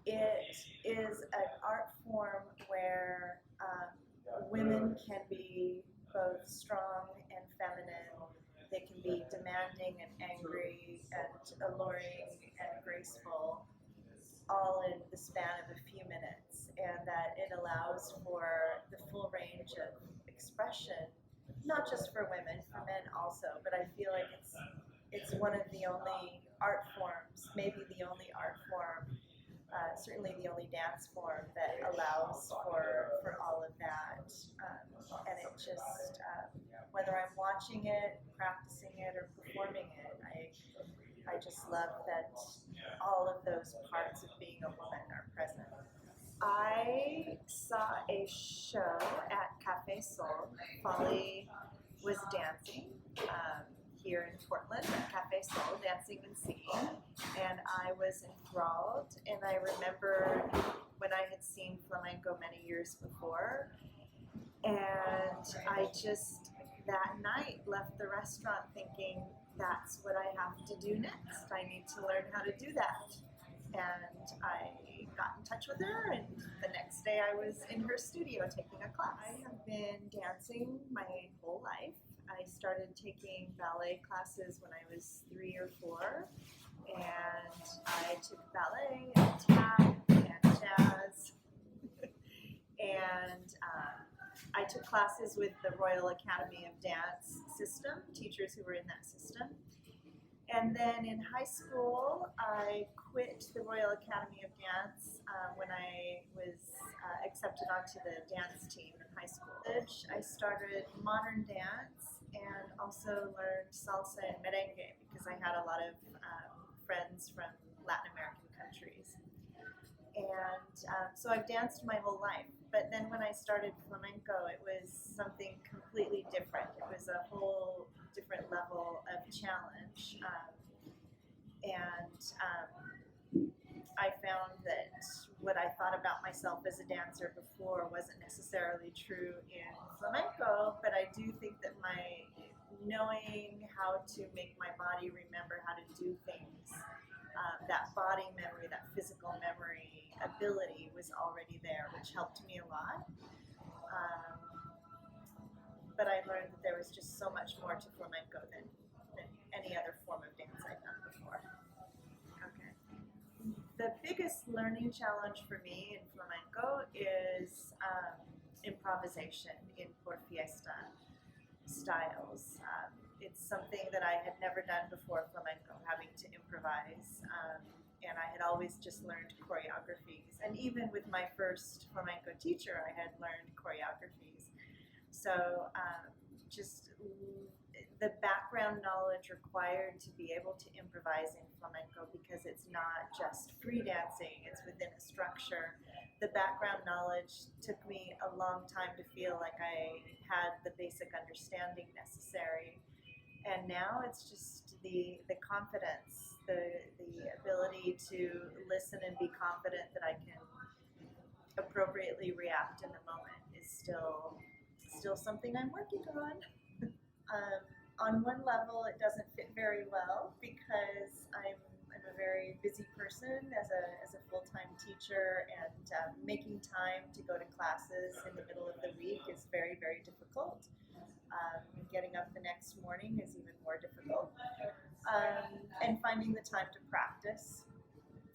It is an art form where women can be both strong and feminine. They can be demanding and angry and alluring and graceful, all in the span of a few minutes, and that it allows for the full range of expression, not just for women, for men also. But I feel like it's one of the only art forms, maybe the only art form, certainly the only dance form that allows for all of that. And it just, whether I'm watching it, practicing it, or performing it, I just love that all of those parts of being a woman are present. I saw a show at Cafe Sol. Polly was dancing here in Portland at Cafe Sol, dancing and singing, and I was enthralled. And I remember when I had seen flamenco many years before, and I just that night left the restaurant thinking, that's what I have to do next. I need to learn how to do that. And I got in touch with her, and the next day I was in her studio taking a class. I have been dancing my whole life. I started taking ballet classes when I was 3 or 4, and I took ballet and tap and jazz. And I took classes with the Royal Academy of Dance system, teachers who were in that system. And then in high school, I quit the Royal Academy of Dance when I was accepted onto the dance team in high school. I started modern dance and also learned salsa and merengue because I had a lot of friends from Latin American countries. And so I've danced my whole life. But then when I started flamenco, it was something completely different. It was a whole different level of challenge. I found that what I thought about myself as a dancer before wasn't necessarily true in flamenco, but I do think that my knowing how to make my body remember how to do things, that body memory, that physical memory ability was already there, which helped me a lot. But I learned that there was just so much more to flamenco than any other form of dance I'd done before. Okay. The biggest learning challenge for me in flamenco is improvisation in por fiesta styles. It's something that I had never done before flamenco, having to improvise. And I had always just learned choreographies. And even with my first flamenco teacher, I had learned choreographies. So just the background knowledge required to be able to improvise in flamenco, because it's not just free dancing, it's within a structure. The background knowledge took me a long time to feel like I had the basic understanding necessary. And now it's just the confidence, the ability to listen and be confident that I can appropriately react in the moment is still something I'm working on. On one level, it doesn't fit very well because I'm a very busy person as a full-time teacher, and making time to go to classes in the middle of the week is very, very difficult. Getting up the next morning is even more difficult, and finding the time to practice.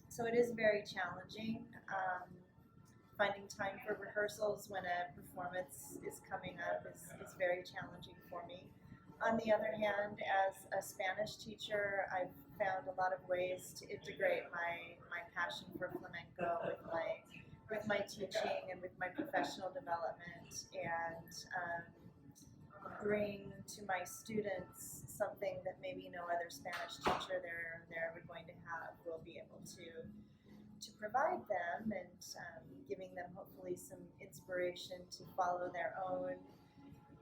So it is very challenging. Finding time for rehearsals when a performance is coming up is very challenging for me. On the other hand, as a Spanish teacher, I've found a lot of ways to integrate my passion for flamenco with my teaching and with my professional development, and bring to my students something that maybe no other Spanish teacher they're ever going to have will be able to provide them, and giving them hopefully some inspiration to follow their own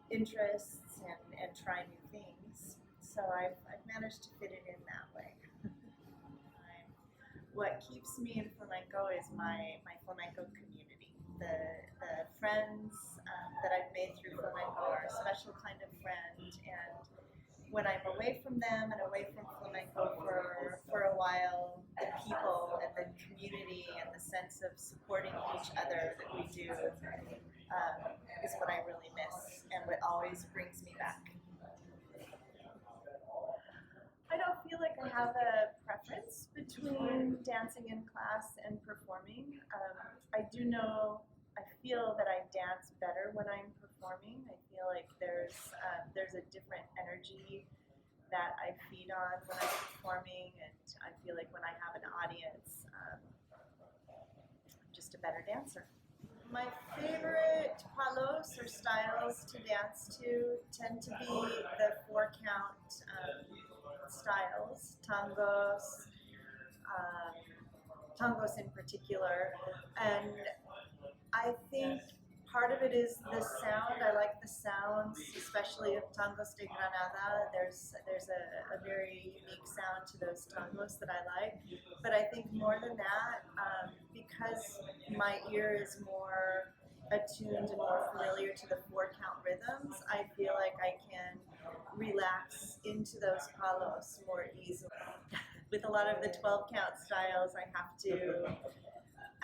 interests and try new things. So I've managed to fit it in that way. What keeps me in flamenco is my flamenco community. The friends that I've made through flamenco are a special kind of friend, and when I'm away from them and away from flamenco for a while, the people and the community and the sense sense of supporting each other that we do is what I really miss and what always brings me back. I don't feel like I have a preference between dancing in class and performing. I do know, I feel that I dance better when I'm performing. I feel like there's a different energy that I feed on when I'm performing, and I feel like when I have an audience, I'm just a better dancer. My favorite palos or styles to dance to tend to be the 4-count styles, tangos in particular, and I think part of it is the sound. I like the sounds, especially of tangos de Granada. There's a very unique sound to those tangos that I like, but I think more than that, because my ear is more attuned and more familiar to the 4-count rhythms, I feel like I can relax into those palos more easily. With a lot of the 12-count styles, I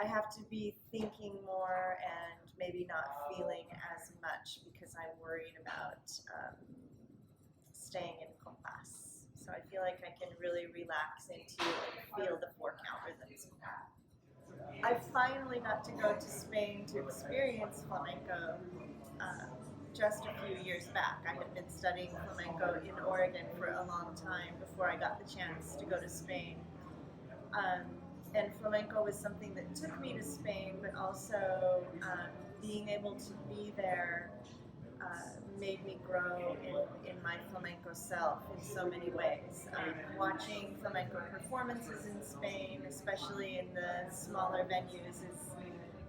have to be thinking more and maybe not feeling as much because I'm worried about staying in compás. So I feel like I can really relax into and feel the 4-count rhythms. I finally got to go to Spain to experience flamenco just a few years back. I had been studying flamenco in Oregon for a long time before I got the chance to go to Spain. And flamenco was something that took me to Spain, but also being able to be there made me grow in my flamenco self in so many ways. Watching flamenco performances in Spain, especially in the smaller venues,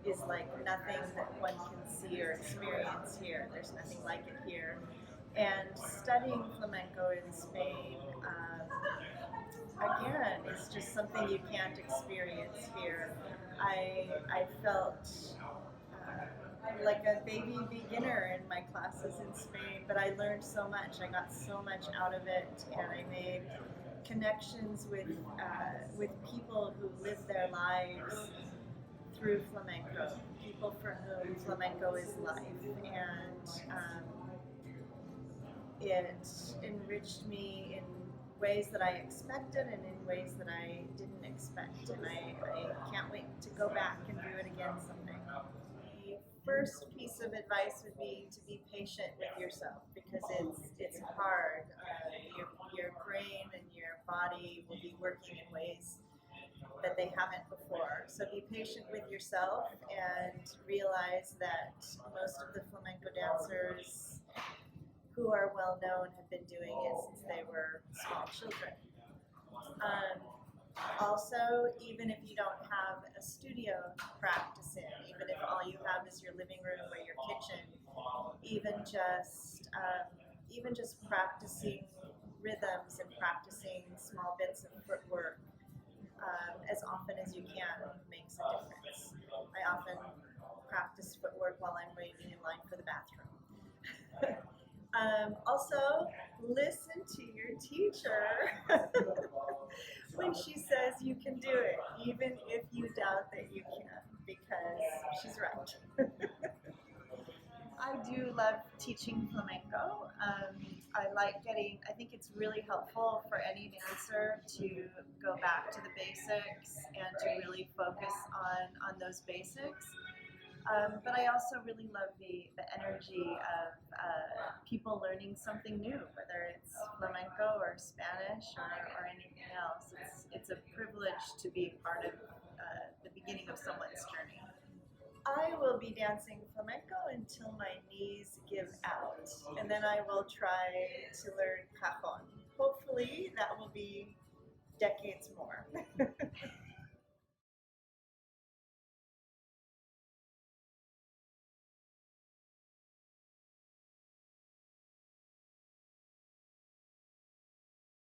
is like nothing that one can see or experience here. There's nothing like it here. And studying flamenco in Spain, again, is just something you can't experience here. I felt like a baby beginner in my classes in Spain, but I learned so much. I got so much out of it, and I made connections with people who live their lives through flamenco, people for whom flamenco is life, and it enriched me in ways that I expected and in ways that I didn't expect, and I can't wait to go back and do it again someday. The first piece of advice would be to be patient with yourself, because it's hard. Your brain and your body will be working in ways that they haven't before. So be patient with yourself and realize that most of the flamenco dancers who are well known have been doing it since they were small children. Also, even if you don't have a studio to practice in, even if all you have is your living room or your kitchen, even just practicing rhythms and practicing small bits of footwork as often as you can makes a difference. I often practice footwork while I'm waiting in line for the bathroom. Also, listen to your teacher when she says you can do it, even if you doubt that you can, because she's right. I do love teaching flamenco. I think it's really helpful for any dancer to go back to the basics and to really focus on those basics. But I also really love the energy of people learning something new, whether it's flamenco or Spanish or anything else. It's a privilege to be part of the beginning of someone's journey. I will be dancing flamenco until my knees give out, and then I will try to learn cajon. Hopefully that will be decades more.